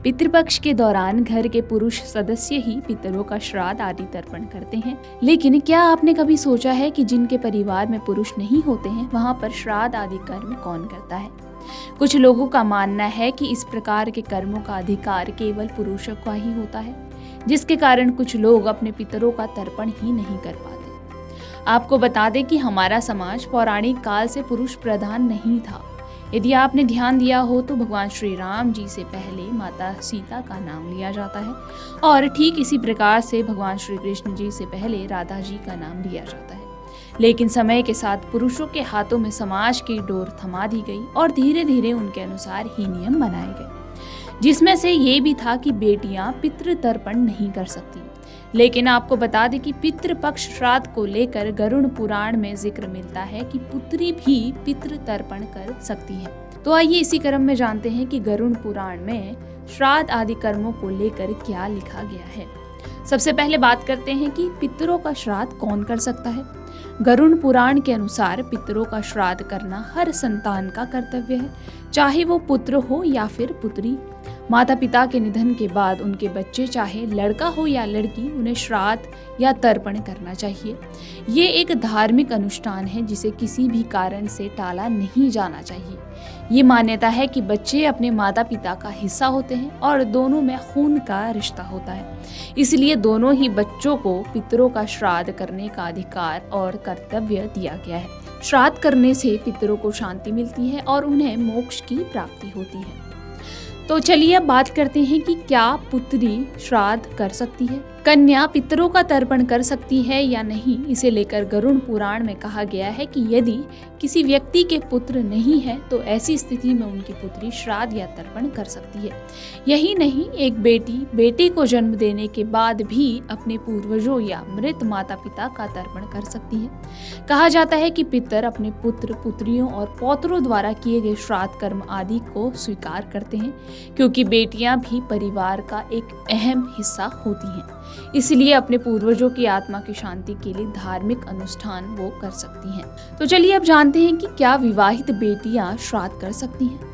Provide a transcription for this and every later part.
पितृपक्ष के दौरान घर के पुरुष सदस्य ही पितरों का श्राद्ध आदि तर्पण करते हैं। लेकिन क्या आपने कभी सोचा है कि जिनके परिवार में पुरुष नहीं होते हैं वहां पर श्राद्ध आदि कर्म कौन करता है? कुछ लोगों का मानना है कि इस प्रकार के कर्मों का अधिकार केवल पुरुषों का ही होता है, जिसके कारण कुछ लोग अपने पितरों का तर्पण ही नहीं कर पाते। आपको बता दें कि हमारा समाज पौराणिक काल से पुरुष प्रधान नहीं था। यदि आपने ध्यान दिया हो तो भगवान श्री राम जी से पहले माता सीता का नाम लिया जाता है और ठीक इसी प्रकार से भगवान श्री कृष्ण जी से पहले राधा जी का नाम लिया जाता है। लेकिन समय के साथ पुरुषों के हाथों में समाज की डोर थमा दी गई और धीरे धीरे उनके अनुसार ही नियम बनाए गए, जिसमें से ये भी था कि बेटियां पितृ तर्पण नहीं कर सकती। लेकिन आपको बता दें कि पितृपक्ष श्राद्ध को लेकर गरुड़ पुराण में जिक्र मिलता है कि पुत्री भी पितृ तर्पण कर सकती है। तो आइए इसी क्रम में जानते हैं कि गरुड़ पुराण में श्राद्ध आदि कर्मों को लेकर क्या लिखा गया है। सबसे पहले बात करते हैं कि पितरों का श्राद्ध कौन कर सकता है। गरुड़ पुराण के अनुसार पितरों का श्राद्ध करना हर संतान का कर्तव्य है, चाहे वो पुत्र हो या फिर पुत्री। माता पिता के निधन के बाद उनके बच्चे, चाहे लड़का हो या लड़की, उन्हें श्राद्ध या तर्पण करना चाहिए। ये एक धार्मिक अनुष्ठान है जिसे किसी भी कारण से टाला नहीं जाना चाहिए। ये मान्यता है कि बच्चे अपने माता पिता का हिस्सा होते हैं और दोनों में खून का रिश्ता होता है, इसलिए दोनों ही बच्चों को पितरों का श्राद्ध करने का अधिकार और कर्तव्य दिया गया है। श्राद्ध करने से पितरों को शांति मिलती है और उन्हें मोक्ष की प्राप्ति होती है। तो चलिए अब बात करते हैं कि क्या पुत्री श्राद्ध कर सकती है। कन्या पितरों का तर्पण कर सकती है या नहीं, इसे लेकर गरुड़ पुराण में कहा गया है कि यदि किसी व्यक्ति के पुत्र नहीं है तो ऐसी स्थिति में उनकी पुत्री श्राद्ध या तर्पण कर सकती है। यही नहीं, एक बेटी बेटे को जन्म देने के बाद भी अपने पूर्वजों या मृत माता पिता का तर्पण कर सकती है। कहा जाता है कि पितर अपने पुत्र पुत्रियों और पौत्रों द्वारा किए गए श्राद्ध कर्म आदि को स्वीकार करते हैं, क्योंकि बेटियां भी परिवार का एक अहम हिस्सा होती हैं। इसलिए अपने पूर्वजों की आत्मा की शांति के लिए धार्मिक अनुष्ठान वो कर सकती हैं। तो चलिए अब जानते हैं कि क्या विवाहित बेटियां श्राद्ध कर सकती हैं।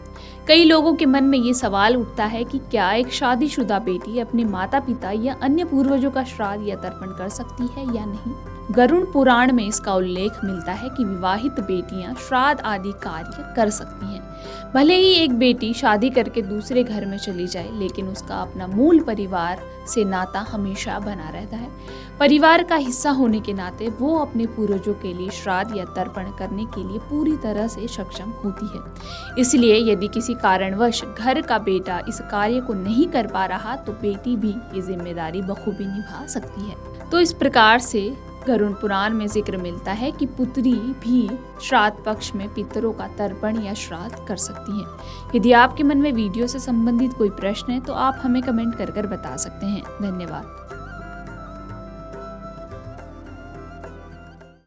कई लोगों के मन में ये सवाल उठता है कि क्या एक शादीशुदा बेटी अपने माता पिता या अन्य पूर्वजों का श्राद्ध या तर्पण कर सकती है या नहीं। गरुड़ पुराण में इसका उल्लेख मिलता है कि विवाहित बेटियां श्राद्ध आदि कार्य कर सकती हैं। भले ही एक बेटी शादी करके दूसरे घर में चली जाए, लेकिन उसका अपना मूल परिवार से नाता हमेशा बना रहता है। परिवार का हिस्सा होने के नाते वो अपने पूर्वजों के लिए श्राद्ध या तर्पण करने के लिए पूरी तरह से सक्षम होती है। इसलिए यदि किसी कारणवश घर का बेटा इस कार्य को नहीं कर पा रहा तो बेटी भी ये जिम्मेदारी बखूबी निभा सकती है। तो इस प्रकार से गरुड़ पुराण में जिक्र मिलता है कि पुत्री भी श्राद्ध पक्ष में पितरों का तर्पण या श्राद्ध कर सकती हैं। यदि आपके मन में वीडियो से संबंधित कोई प्रश्न है तो आप हमें कमेंट कर बता सकते हैं। धन्यवाद।